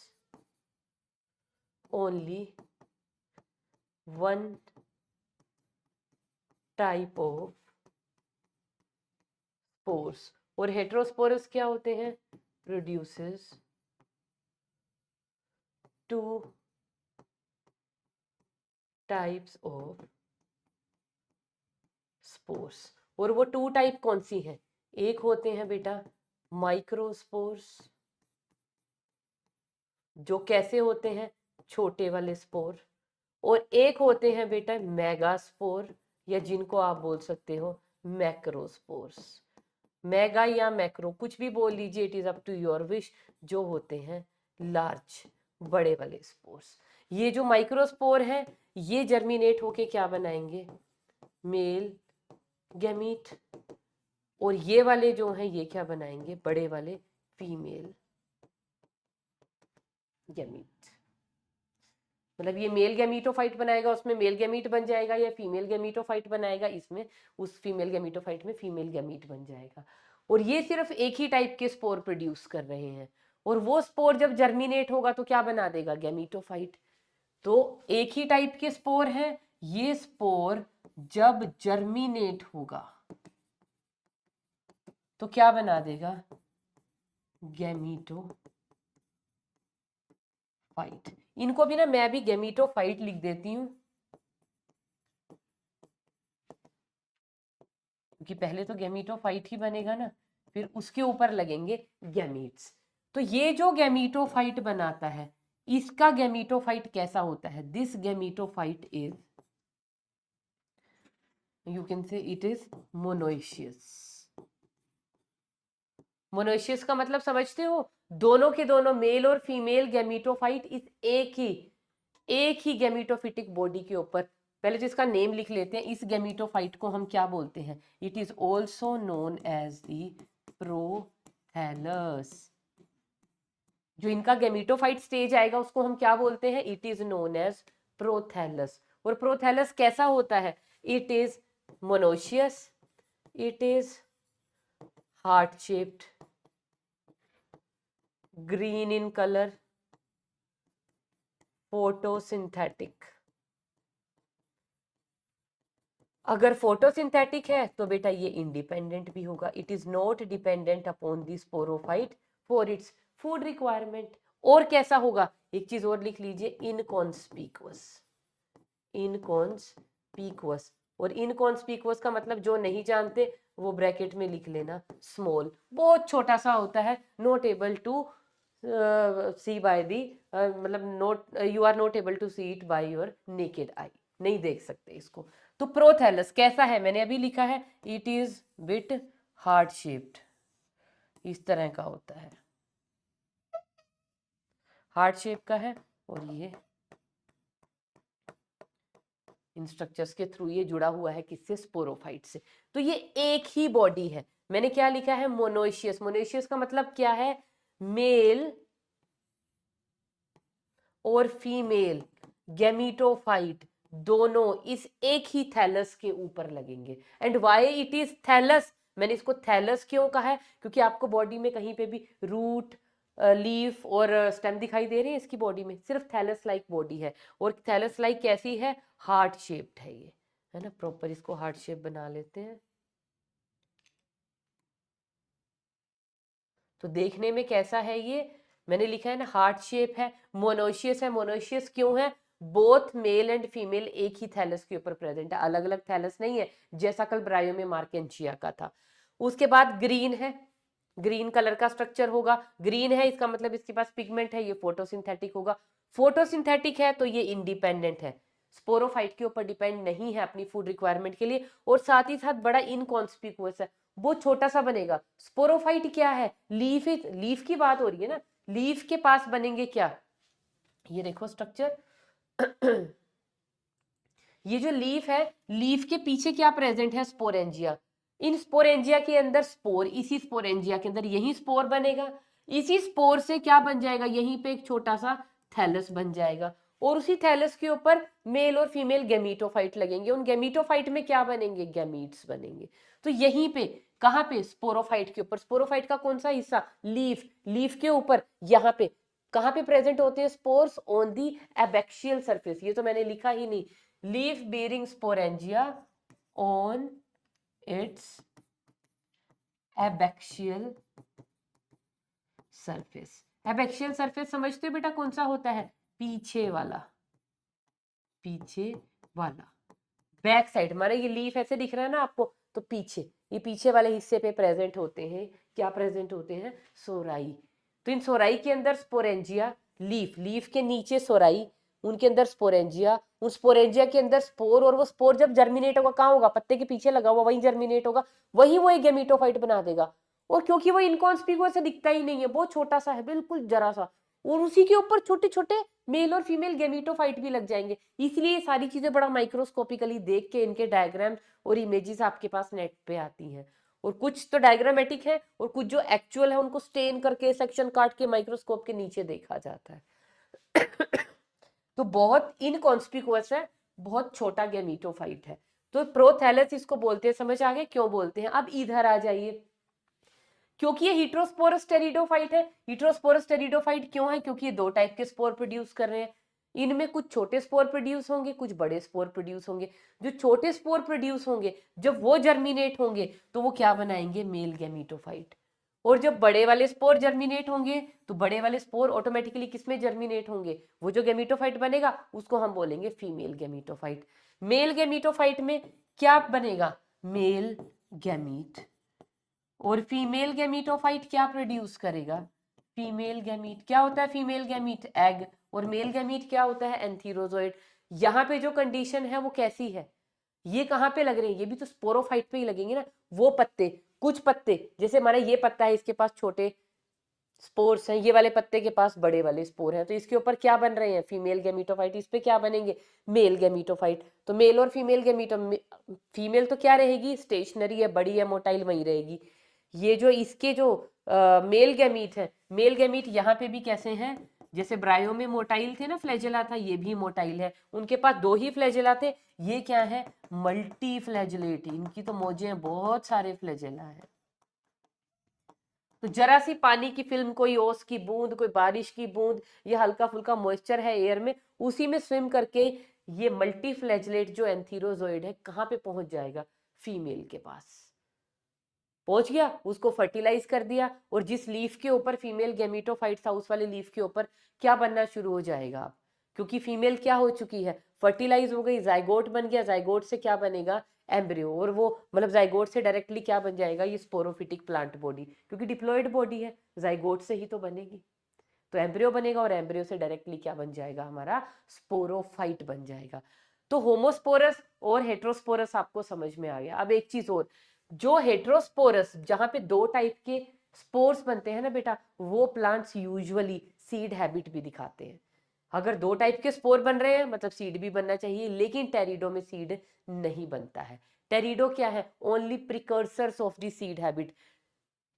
only one type of spores, और हेटेरोस्पोरस क्या होते हैं, produces two types of spores. और वो टू टाइप कौन सी है, एक होते हैं बेटा माइक्रोस्पोर्स, जो कैसे होते हैं, छोटे वाले स्पोर, और एक होते हैं बेटा मेगास्पोर, या जिनको आप बोल सकते हो मैक्रोस्पोर्स। मेगा या मैक्रो कुछ भी बोल लीजिए, it is up to your wish, जो होते हैं लार्ज, बड़े वाले स्पोर्स। ये जो माइक्रोस्पोर है, ये जर्मिनेट होके क्या बनाएंगे, मेल गैमीट, और ये वाले जो हैं ये क्या बनाएंगे, बड़े वाले फीमेल गैमीट। मतलब ये मेल गैमीटोफाइट बनाएगा, उसमें मेल गैमीट बन जाएगा, या फीमेल गैमीटोफाइट बनाएगा, इसमें उस फीमेल गैमीटोफाइट में फीमेल गैमीट बन जाएगा। और ये सिर्फ एक ही टाइप के स्पोर प्रोड्यूस कर रहे हैं, और वो स्पोर जब जर्मिनेट होगा तो क्या बना देगा, गैमीटोफाइट। तो एक ही टाइप के स्पोर है, ये स्पोर जब जर्मिनेट होगा तो क्या बना देगा, गैमीटोफाइट। इनको भी ना मैं भी गैमीटोफाइट लिख देती हूँ, क्योंकि पहले तो गैमीटोफाइट ही बनेगा ना, फिर उसके ऊपर लगेंगे गैमीट्स। तो ये जो गैमीटोफाइट बनाता है, इसका गैमीटोफाइट कैसा होता है, this gametophyte is, you can say it is monoecious. Monoecious का मतलब समझते हो, दोनों के दोनों मेल और फीमेल गैमीटोफाइट इस एक ही एक ही गैमीटोफिटिक बॉडी के ऊपर, पहले तो इसका नेम लिख लेते हैं, इस गैमीटोफाइट को हम क्या बोलते हैं? It is also known as the prothallus. जो इनका गैमीटोफाइट स्टेज आएगा उसको हम क्या बोलते हैं? It is known as prothallus. और प्रोथैलस कैसा होता है? It is monoecious, it is heart shaped, green in colour, photosynthetic. अगर फोटोसिंथेटिक है तो बेटा ये इंडिपेंडेंट भी होगा। It is not dependent upon the sporophyte for its food requirement. और कैसा होगा? एक चीज और लिख लीजिए, इनकॉन्स्पिकुअस। इनकॉन्स्पिकुअस, और इनकॉन्स्पिकुअस का मतलब जो नहीं जानते वो ब्रैकेट में लिख लेना स्मॉल, बहुत छोटा सा होता है, not able to see by the, मतलब not you are not able to see it by your naked eye, नहीं देख सकते इसको। तो प्रोथैलस कैसा है? मैंने अभी लिखा है it is bit heart shaped, इस तरह का होता है, हार्ट शेप का है। और ये इन स्ट्रक्चर्स के थ्रू ये जुड़ा हुआ है किससे? स्पोरोफाइट से। तो ये एक ही बॉडी है। मैंने क्या लिखा है? मोनोशियस। मोनोशियस का मतलब क्या है? मेल और फीमेल गैमीटोफाइट दोनों इस एक ही थैलस के ऊपर लगेंगे। And why it is thallus? मैंने इसको थैलस क्यों कहा है? क्योंकि आपको बॉडी में कहीं पे भी रूट, लीफ और स्टेम दिखाई दे रहे हैं इसकी बॉडी में, सिर्फ थैलस लाइक बॉडी है। और थैलस लाइक कैसी है? हार्ट शेप्ड है ये, है ना। प्रॉपर इसको हार्ट शेप बना लेते हैं। तो देखने में कैसा है ये? मैंने लिखा है ना, हार्ट शेप है, मोनोशियस है। मोनोशियस क्यों है? बोथ मेल एंड फीमेल एक ही थैलस के ऊपर प्रेजेंट है, अलग अलग थैलस नहीं है, जैसा कल ब्रायो में मार्केंचिया का था। उसके बाद ग्रीन है, ग्रीन कलर का स्ट्रक्चर होगा। ग्रीन है इसका मतलब इसके पास पिगमेंट है, ये फोटोसिंथेटिक होगा। फोटोसिंथेटिक है तो ये इंडिपेंडेंट है, स्पोरोफाइट के ऊपर डिपेंड नहीं है अपनी फूड रिक्वायरमेंट के लिए। और साथ ही साथ बड़ा इनकॉन्स्पिकुअस है, बहुत छोटा सा बनेगा। स्पोरोफाइट क्या है? लीफ, लीफ की बात हो रही है ना, लीफ के पास बनेंगे क्या? ये देखो स्ट्रक्चर ये जो लीफ है, लीफ के पीछे क्या प्रेजेंट है? स्पोरेंजिया। इन स्पोरेंजिया के अंदर स्पोर, इसी स्पोरेंजिया के अंदर यही स्पोर बनेगा। इसी स्पोर से क्या बन जाएगा? यहीं पे एक छोटा सा थैलस बन जाएगा। और उसी थैलस के ऊपर मेल और फीमेल गैमीटोफाइट लगेंगे। उन गैमीटोफाइट में क्या बनेंगे? गैमीट्स बनेंगे। तो यहीं पे, कहाँ पे? स्पोरोफाइट के ऊपर। स्पोरोफाइट का कौन सा हिस्सा? लीफ। लीफ के ऊपर यहाँ पे कहाँ पे प्रेजेंट होते हैं spores? On the abaxial surface. ये तो मैंने लिखा ही नहीं, leaf bearing sporangia on its abaxial surface। Abaxial surface समझते हो बेटा कौन सा होता है? पीछे वाला, पीछे वाला, बैक साइड। हमारा ये लीफ ऐसे दिख रहा है ना आपको, तो पीछे, ये पीछे वाले हिस्से पे प्रेजेंट होते हैं। क्या प्रेजेंट होते हैं? सोराई। तो इन सोराई के अंदर स्पोरेंजिया, लीफ, लीफ के नीचे सोराई, उनके अंदर स्पोरेंजिया, उन स्पोरेंजिया के अंदर स्पोर। और वो स्पोर जब जर्मिनेट होगा कहाँ होगा? पत्ते के पीछे लगा हुआ, वहीं जर्मिनेट होगा, वही वो एक गैमीटोफाइट बना देगा। और क्योंकि वो इनकॉन्स्पिकुअस से दिखता ही नहीं है, बहुत छोटा सा है, बिल्कुल जरा सा, और उसी के ऊपर छोटे छोटे मेल और फीमेल गैमीटोफाइट भी लग जाएंगे। इसलिए ये सारी चीजें बड़ा माइक्रोस्कोपिकली देख के इनके डायग्राम और इमेजेस आपके पास नेट पे आती हैं। और कुछ तो डायग्रामेटिक है और कुछ जो एक्चुअल है उनको स्टेन करके, सेक्शन काट के माइक्रोस्कोप के नीचे देखा जाता है। तो बहुत इनकॉन्स्पिकुअस है, बहुत छोटा गैमीटोफाइट है। तो प्रोथैलस इसको बोलते हैं। समझ आ गए क्यों बोलते हैं? अब इधर आ जाइए, क्योंकि ये हीट्रोस्पोरस टेरिडोफाइट है। हीट्रोस्पोरस टेरिडोफाइट क्यों है? क्योंकि ये दो टाइप के स्पोर प्रोड्यूस कर रहे हैं। इनमें कुछ छोटे स्पोर प्रोड्यूस होंगे, कुछ बड़े स्पोर प्रोड्यूस होंगे। जो छोटे स्पोर प्रोड्यूस होंगे, जब वो जर्मिनेट होंगे तो वो क्या बनाएंगे? Male gametophyte. और जब बड़े वाले स्पोर जर्मिनेट होंगे तो बड़े वाले स्पोर ऑटोमेटिकली किसमें जर्मिनेट होंगे? वो जो गैमीटोफाइट बनेगा उसको हम बोलेंगे फीमेल गैमीटोफाइट। मेल गैमीटोफाइट में क्या बनेगा? Male gamete. और फीमेल गैमीटोफाइट क्या प्रोड्यूस करेगा? Female gamete. क्या होता है फीमेल गैमीट? एग। और मेल गैमीट क्या होता है? एंथीरोजोइड। यहाँ पे जो कंडीशन है वो कैसी है? ये कहाँ पे लग रहे हैं? ये भी तो स्पोरोफाइट पे ही लगेंगे ना। वो पत्ते, कुछ पत्ते, जैसे हमारा ये पत्ता है, इसके पास छोटे स्पोर्स हैं, ये वाले पत्ते के पास बड़े वाले स्पोर हैं, तो इसके ऊपर क्या बन रहे हैं, फीमेल गैमीटोफाइट, इस पे क्या बनेंगे, मेल गैमीटोफाइट। तो मेल और फीमेल फीमेल तो क्या रहेगी, स्टेशनरी है, बड़ी है, मोटाइल वहीं रहेगी। ये जो इसके जो मेल गैमीट है, मेल गैमीट यहाँ पे भी कैसे हैं, जैसे ब्रायो में मोटाइल थे ना, फ्लैजेला था, ये भी मोटाइल है, उनके पास 2 ही फ्लैजेला थे, ये क्या है, मल्टी फ्लैजेलेट, इनकी तो मौजें हैं, बहुत सारे फ्लैजेला है। तो जरा सी पानी की फिल्म, कोई ओस की बूंद, कोई बारिश की बूंद, ये हल्का फुल्का मॉइस्चर है एयर में, उसी में स्विम करके ये मल्टी फ्लैजलेट जो एंथीरोजोइड है कहाँ पे पहुंच जाएगा, फीमेल के पास पहुंच गया, उसको फर्टिलाइज कर दिया, और जिस लीफ के ऊपर फीमेल गैमीटोफाइट था उस वाले लीफ के ऊपर क्या बनना शुरू हो जाएगा अब, क्योंकि फीमेल क्या हो चुकी है, फर्टिलाइज हो गई, जाइगोट बन गया, जाइगोट से क्या बनेगा, एम्ब्रियो, और वो मतलब जाइगोट से डायरेक्टली क्या बन जाएगा, ये स्पोरोफिटिक प्लांट बॉडी, क्योंकि डिप्लॉयड बॉडी है, जाइगोट से ही तो बनेगी, तो एम्ब्रियो बनेगा, और एम्ब्रियो से डायरेक्टली क्या बन जाएगा, हमारा स्पोरोफाइट बन जाएगा। तो होमोस्पोरस और हेट्रोस्पोरस आपको समझ में आ गया। अब एक चीज और, जो हेट्रोस्पोरस जहां पे 2 टाइप के स्पोर्स बनते हैं ना बेटा, वो प्लांट्स यूजुअली सीड हैबिट भी दिखाते हैं। अगर 2 टाइप के स्पोर बन रहे हैं मतलब सीड भी बनना चाहिए, लेकिन टेरिडो में सीड नहीं बनता है। टेरिडो क्या है, only precursors of the seed habit.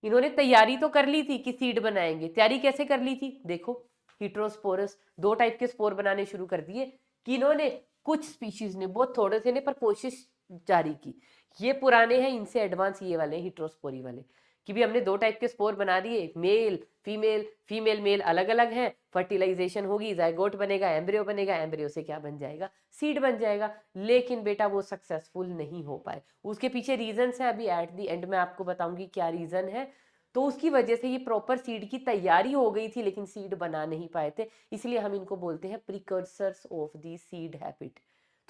इन्होंने तैयारी तो कर ली थी कि सीड बनाएंगे, तैयारी कैसे कर ली थी, देखो, हीट्रोस्पोरस 2 टाइप के स्पोर बनाने शुरू कर दिए, कि इन्होंने कुछ स्पीशीज ने, बहुत थोड़े से ने पर कोशिश जारी की, ये पुराने हैं, इनसे एडवांस ये वाले हीट्रोस्पोरी वाले, कि भी हमने 2 टाइप के स्पोर बना दिए, मेल फीमेल, फीमेल मेल अलग अलग हैं, फर्टिलाइजेशन होगी, जाइगोट बनेगा, एम्ब्रियो बनेगा, एम्ब्रियो से क्या बन जाएगा, सीड बन जाएगा। लेकिन बेटा वो सक्सेसफुल नहीं हो पाए, उसके पीछे रीजंस हैं, अभी एट द एंड में आपको बताऊंगी क्या रीजन है। तो उसकी वजह से ये प्रॉपर सीड की तैयारी हो गई थी लेकिन सीड बना नहीं पाए थे, इसलिए हम इनको बोलते हैं precursors of the seed habit.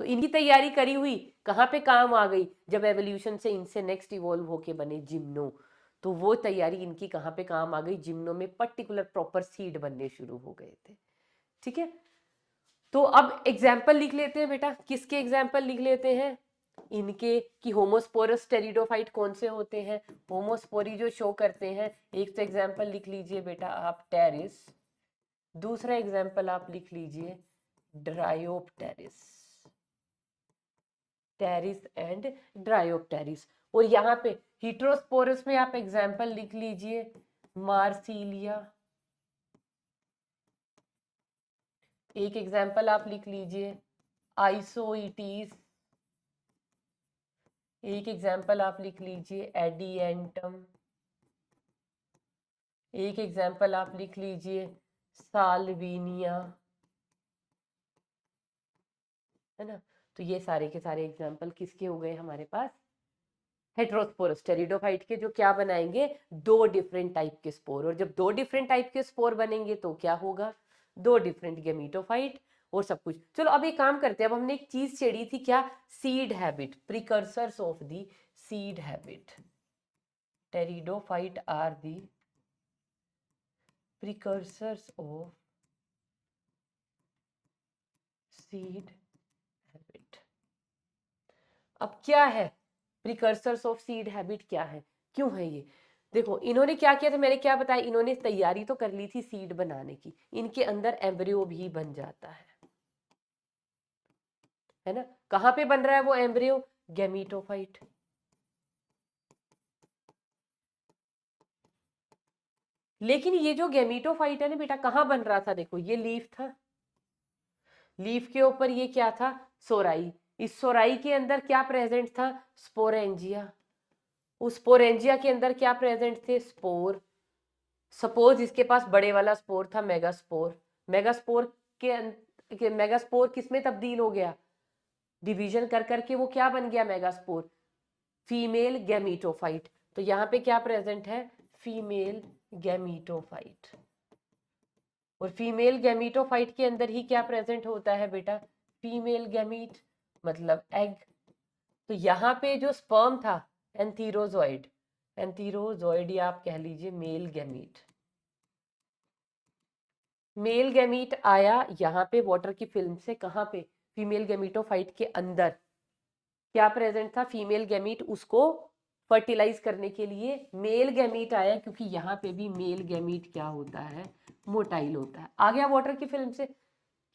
तो इनकी तैयारी करी हुई कहाँ पे काम आ गई, जब एवोल्यूशन से इनसे नेक्स्ट इवॉल्व होके बने जिम्नो, तो वो तैयारी इनकी कहाँ पे काम आ गई, जिम्नो में पर्टिकुलर प्रॉपर सीड बनने शुरू हो गए थे। ठीक है, तो अब एग्जाम्पल लिख लेते हैं बेटा, किसके एग्जाम्पल लिख लेते हैं, इनके, कि होमोस्पोरस टेरिडोफाइट कौन से होते हैं, होमोस्पोरी जो शो करते हैं, एक तो एग्जाम्पल लिख लीजिए बेटा आप टेरिस, दूसरा एग्जाम्पल आप लिख लीजिए ड्रायोप्टेरिस, टेरिस एंड ड्रायोप्टेरिस। और यहाँ पे हीट्रोस्पोरस में आप एग्जाम्पल लिख लीजिए मार्सिलिया, एक एग्जाम्पल आप लिख लीजिए आइसोइटीज, एक एग्जाम्पल आप लिख लीजिए एडिएंटम, एक एग्जाम्पल आप लिख लीजिए साल्विनिया, है ना। तो ये सारे के सारे एग्जाम्पल किसके हो गए हमारे पास, हेट्रोस्पोरस टेरिडोफाइट के, जो क्या बनाएंगे, 2 डिफरेंट टाइप के स्पोर, और जब 2 डिफरेंट टाइप के स्पोर बनेंगे तो क्या होगा, 2 डिफरेंट गैमीटोफाइट और सब कुछ। चलो अब एक काम करते हैं, अब हमने एक चीज छेड़ी थी क्या, seed habit, precursors of the seed habit, pteridophyte are the precursors of seed habit. अब क्या है प्रिकर्सर्स ऑफ सीड हैबिट, क्या है, क्यों है ये, देखो इन्होंने क्या किया था, मैंने क्या बताया, इन्होंने तैयारी तो कर ली थी सीड बनाने की, इनके अंदर एम्ब्रियो भी बन जाता है ना, कहां पे बन रहा है वो एम्ब्रियो, गैमीटोफाइट, लेकिन ये जो गैमीटोफाइट है ना बेटा, कहां बन रहा था, देखो ये लीफ था, लीफ के ऊपर ये क्या था, सोराई, इस सोराई के अंदर क्या प्रेजेंट था, स्पोरेंजिया, उस स्पोरेंजिया के अंदर क्या प्रेजेंट थे, स्पोर, सपोज इसके पास बड़े वाला स्पोर था मेगास्पोर, मेगास्पोर मेगास्पोर किस में तब्दील हो गया, डिवीजन कर करके वो क्या बन गया मेगास्पोर, फीमेल गैमीटोफाइट। तो यहाँ पे क्या प्रेजेंट है, फीमेल गैमीटोफाइट, और फीमेल गैमीटोफाइट के अंदर ही क्या प्रेजेंट होता है बेटा, फीमेल गैमीट, मतलब एग। तो यहाँ पे जो स्पर्म था एंथीरोजोइड, एंथीरोजोइड या आप कह लीजिए मेल गैमीट, मेल गैमीट आया यहाँ पे वाटर की फिल्म से, कहाँ पे, फीमेल गैमीटोफाइट के अंदर क्या प्रेजेंट था, फीमेल गैमीट उसको फर्टिलाइज करने के लिए मेल गैमीट आया, क्योंकि यहाँ पे भी मेल गैमीट क्या होता है, मोटाइल होता है। आ गया वाटर की फिल्म से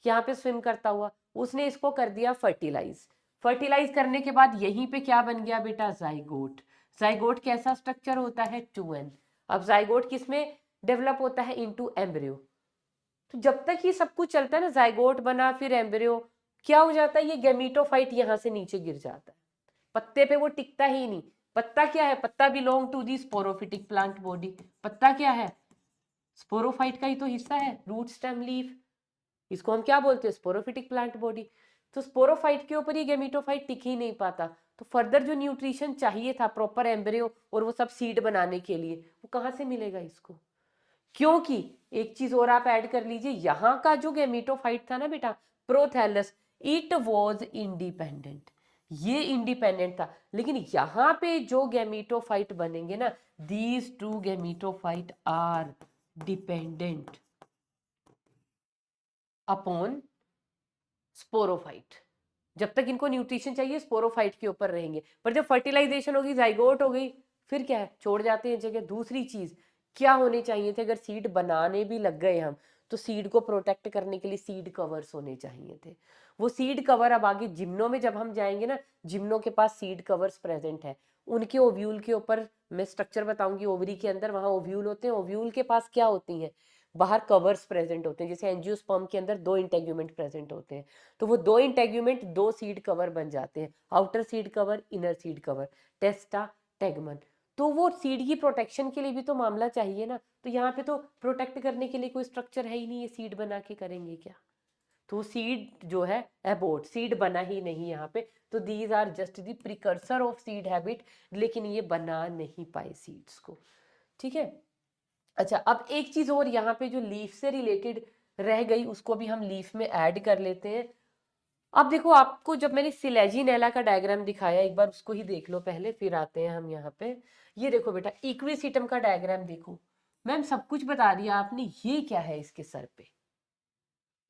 यहाँ पे स्विम करता हुआ, उसने इसको कर दिया फर्टिलाइज। फर्टिलाइज करने के बाद यहीं पे क्या बन गया बेटा, जाइगोट। जाइगोट कैसा स्ट्रक्चर होता है, 2n। अब जाइगोट किसमें डेवलप होता है, इनटू एम्ब्रियो। तो जब तक ये सब कुछ चलता है ना, जाइगोट बना फिर एम्ब्रियो, क्या हो जाता है, ये गैमीटोफाइट यहाँ से नीचे गिर जाता है, पत्ते पे वो टिकता ही नहीं। पत्ता क्या है, पत्ता belong to the sporophytic plant body. पत्ता क्या है, स्पोरोफाइट का ही तो हिस्सा है, रूट स्टेम लीफ, इसको हम क्या बोलते हैं, स्पोरोफिटिक प्लांट बॉडी। तो स्पोरोफाइट के ऊपर ही गैमीटोफाइट टिक ही नहीं पाता, तो फर्दर जो न्यूट्रिशन चाहिए था प्रॉपर एम्ब्रियो और वो सब सीड बनाने के लिए, वो कहाँ से मिलेगा इसको। क्योंकि एक चीज और आप ऐड कर लीजिए, यहां का जो गैमीटोफाइट था ना बेटा, प्रोथैलस, इट वॉज इंडिपेंडेंट, ये इंडिपेंडेंट था। लेकिन यहां पे जो गैमीटोफाइट बनेंगे ना, these two gametophyte are dependent upon sporophyte. जब तक इनको न्यूट्रिशन चाहिए स्पोरोफाइट के ऊपर रहेंगे, पर जब फर्टिलाइजेशन होगी, जाइगोट हो गई, फिर क्या है, छोड़ जाते हैं जगह। दूसरी चीज क्या होने चाहिए थे, अगर सीड बनाने भी लग गए हम, तो सीड को प्रोटेक्ट करने के लिए सीड कवर्स होने चाहिए थे। वो सीड कवर अब आगे जिम्नो में जब हम जाएंगे ना, जिम्नो के पास सीड कवर्स प्रेजेंट है। उनके ओव्यूल के ऊपर मैं स्ट्रक्चर बताऊंगी, ओवरी के अंदर वहां ओव्यूल होते हैं, ओव्यूल के पास क्या होती हैं, बाहर कवर्स प्रेजेंट होते हैं। जैसे एंजियोस्पर्म के अंदर 2 इंटेग्यूमेंट प्रेजेंट होते हैं, तो वो 2 इंटेग्यूमेंट 2 सीड कवर बन जाते हैं, outer seed cover, inner seed cover, testa tegmen. तो वो सीड की प्रोटेक्शन के लिए भी तो मामला चाहिए ना, तो यहाँ पे तो प्रोटेक्ट करने के लिए कोई स्ट्रक्चर है ही नहीं, ये सीड बना के करेंगे क्या। तो सीड जो है एबोर्ट, सीड बना ही नहीं यहाँ पे। तो these are just the precursor of seed habit, लेकिन ये बना नहीं पाए सीड्स को। ठीक है। अच्छा, अब एक चीज और यहाँ पे जो लीफ से रिलेटेड रह गई, उसको भी हम लीफ में ऐड कर लेते हैं। अब देखो, आपको जब मैंने सिलेजिनेला का डायग्राम दिखाया, एक बार उसको ही देख लो पहले, फिर आते हैं हम यहाँ पे। ये देखो बेटा, इक्विसिटम का डायग्राम देखो। मैम सब कुछ बता दिया आपने, ये क्या है इसके सर पे,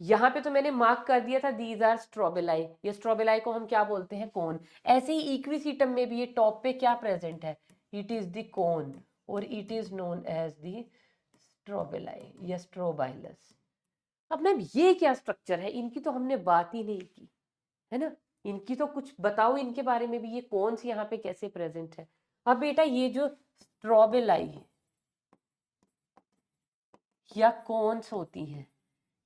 यहाँ पे तो मैंने मार्क कर दिया था, दीज आर स्ट्रोबेलाई। ये स्ट्रोबेलाई को हम क्या बोलते हैं, कोन। ऐसे ही इक्विसिटम में भी ये टॉप पे क्या प्रेजेंट है, इट इज द कोन, और it is known as the strobili या स्ट्रोबाइलस। अब मैम ये क्या स्ट्रक्चर है, इनकी तो हमने बात ही नहीं की है ना, इनकी तो कुछ बताओ इनके बारे में भी, ये कौन सी यहाँ पे कैसे प्रेजेंट है। अब बेटा ये जो स्ट्रोबेलाई या कौन्स होती हैं,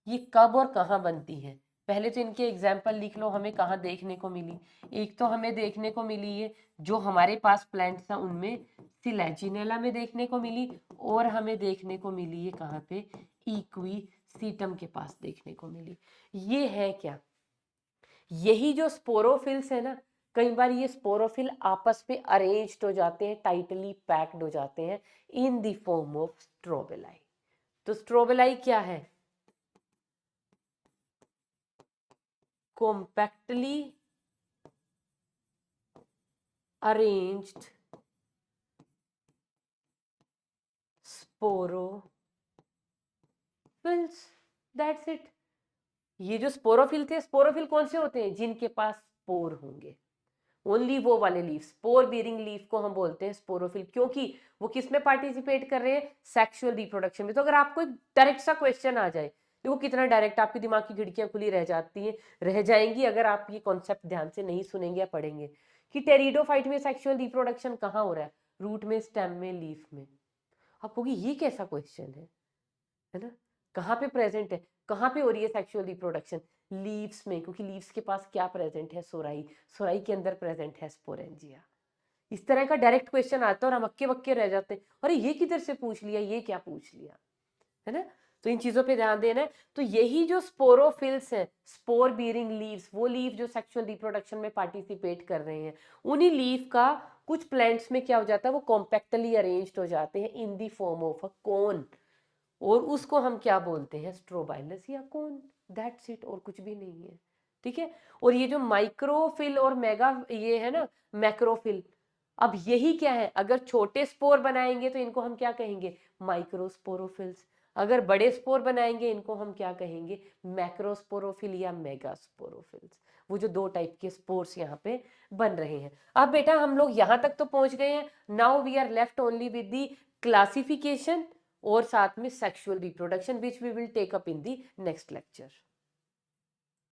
ये कब और कहाँ बनती हैं, पहले तो इनके एग्जाम्पल लिख लो, हमें कहाँ देखने को मिली। एक तो हमें देखने को मिली है जो हमारे पास प्लांट्स था उनमें, सिलेजिनेला में देखने को मिली, और हमें देखने को मिली है कहाँ पे, इक्विसीटम के पास देखने को मिली। ये है क्या, यही जो स्पोरोफिल्स है ना, कई बार ये स्पोरोफिल आपस में अरेंज्ड हो जाते हैं, टाइटली पैक्ड हो जाते हैं इन द फॉर्म ऑफ स्ट्रोबेलाई। तो स्ट्रोबेलाई क्या है, compactly arranged sporophylls, that's it. ये जो स्पोरोफिल थे, स्पोरोफिल कौन से होते हैं, जिनके पास स्पोर होंगे, ओनली वो वाले लीफ, स्पोर बियरिंग लीफ को हम बोलते हैं स्पोरोफिल, क्योंकि वो किस में पार्टिसिपेट कर रहे हैं, सेक्सुअल रिप्रोडक्शन में। तो अगर आपको डायरेक्ट सा क्वेश्चन आ जाए, देखो कितना डायरेक्ट, आपके दिमाग की खिड़कियां खुली रह जाती हैं, रह जाएंगी अगर आप ये कॉन्सेप्ट ध्यान से नहीं सुनेंगे या पढ़ेंगे, कि टेरिडोफाइट में सेक्सुअल रिप्रोडक्शन कहाँ हो रहा है, रूट में, स्टेम में, लीफ में। आप कहोगे ये कैसा क्वेश्चन है ना, कहाँ पे प्रेजेंट है, कहाँ पे हो रही है सेक्सुअल रिप्रोडक्शन, लीव्स में, क्योंकि लीव्स के पास क्या प्रेजेंट है, सोराई, सोराई के अंदर प्रेजेंट है स्पोरेंजिया। इस तरह का डायरेक्ट क्वेश्चन आता है और हम अक्के बक्के रह जाते हैं, अरे ये किधर से पूछ लिया, ये क्या पूछ लिया, है ना। तो इन चीजों पे ध्यान देना है। तो यही जो स्पोरोफिल्स हैं, स्पोर बियरिंग लीव्स, वो लीव जो सेक्सुअल रिप्रोडक्शन में पार्टिसिपेट कर रहे हैं, उन्हीं लीव का कुछ प्लांट्स में क्या हो जाता है, वो कॉम्पैक्टली अरेंज्ड हो जाते हैं इन दी फॉर्म ऑफ अ कोन, और उसको हम क्या बोलते हैं, स्ट्रोबाइलस या कोन, दैट्स इट, और कुछ भी नहीं है। ठीक है। और ये जो माइक्रोफिल और मेगा ये है ना, मैक्रोफिल, अब यही क्या है, अगर छोटे स्पोर बनाएंगे तो इनको हम क्या कहेंगे, माइक्रोस्पोरोफिल्स। अगर बड़े स्पोर बनाएंगे इनको हम क्या कहेंगे, मैक्रोस्पोरोफिल या मेगास्पोरोफिल्स। वो जो 2 टाइप के स्पोर्स यहाँ पे बन रहे हैं। अब बेटा हम लोग यहाँ तक तो पहुंच गए हैं। Now we are left only with the classification और साथ में sexual reproduction which we will take up in the next lecture.